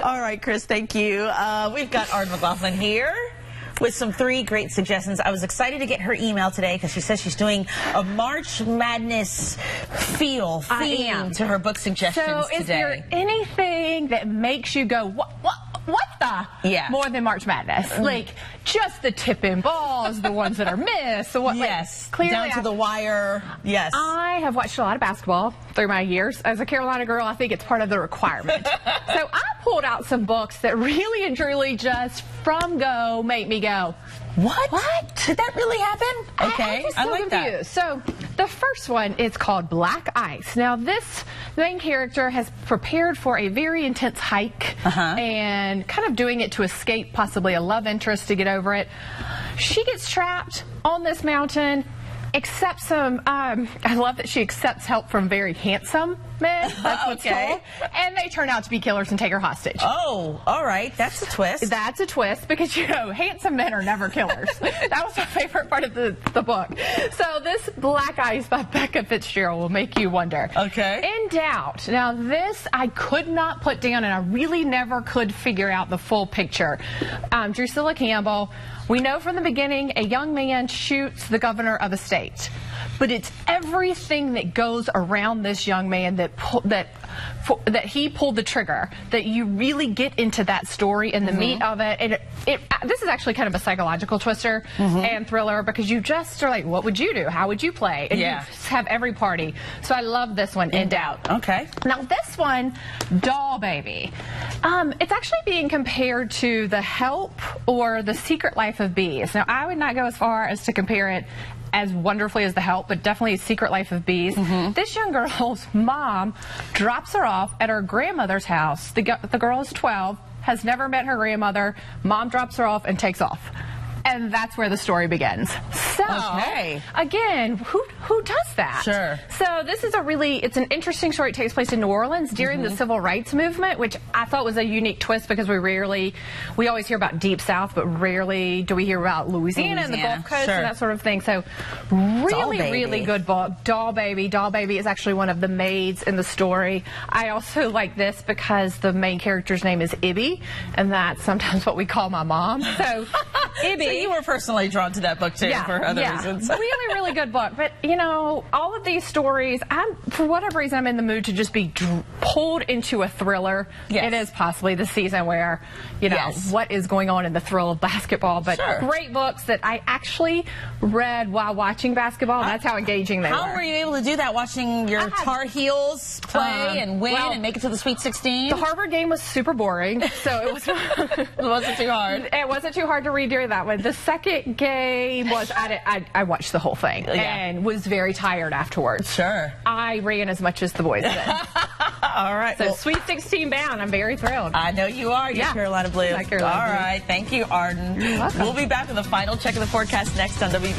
All right, Chris, thank you. We've got Arden McLaughlin here with some 3 great suggestions. I was excited to get her email today because she says she's doing a March Madness theme to her book suggestions today. So is there anything that makes you go, what the? Yeah. More than March Madness? Like, just the tip-in balls, the ones that are missed. So yes. Like, clearly down to the wire. Yes. I have watched a lot of basketball through my years. As a Carolina girl, I think it's part of the requirement. So I pulled out some books that really and truly just from go make me go, what? Did that really happen? Okay, I like that. So the first one is called Black Ice. Now this main character has prepared for a very intense hike and kind of doing it to escape possibly a love interest to get over it. She gets trapped on this mountain, accepts some, I love that she accepts help from very handsome men. That's what's cool. And they turn out to be killers and take her hostage. Oh, all right. That's a twist. That's a twist because, you know, handsome men are never killers. That was my favorite part of the book. So this Black Ice by Becca Fitzgerald will make you wonder. Okay. In Doubt. Now this I could not put down and I really never could figure out the full picture. Drusilla Campbell. We know from the beginning a young man shoots the governor of a state. But it's everything that goes around this young man that he pulled the trigger, that you really get into that story and the meat of it. And this is actually kind of a psychological twister and thriller because you just are like, what would you do? How would you play? And you just have every party. So I love this one, In Doubt. Okay. Now this one, Doll Baby. It's actually being compared to The Help or The Secret Life of Bees. Now I would not go as far as to compare it as wonderfully as The Help, but definitely A Secret Life of Bees. This young girl's mom drops her off at her grandmother's house. The girl is 12, has never met her grandmother. Mom drops her off and takes off. And that's where the story begins. So, again, who does that? Sure. So this is it's an interesting story. It takes place in New Orleans during the Civil Rights Movement, which I thought was a unique twist because we always hear about Deep South, but rarely do we hear about Louisiana and the Gulf Coast and that sort of thing. So really good book. Doll Baby. Doll Baby is actually one of the maids in the story. I also like this because the main character's name is Ibby, and that's sometimes what we call my mom. So Ibby. So you were personally drawn to that book too for other reasons. Really good book. But you know, all of these stories, for whatever reason, I'm in the mood to just be pulled into a thriller. It is possibly the season where, you know, what is going on in the thrill of basketball. But great books that I actually read while watching basketball. That's how engaging they were. How were you able to do that, watching your Tar Heels play and win and make it to the Sweet 16? The Harvard game was super boring, so it wasn't too hard. It wasn't too hard to read during that one. The second game was, I watched the whole thing and was very tired afterwards. Sure. I ran as much as the boys did. All right. So Sweet 16 bound. I'm very thrilled. I know you are. You're Carolina Blue. Carolina Blue. All right. Thank you, Arden. You're welcome. We'll be back with a final check of the forecast next on WB.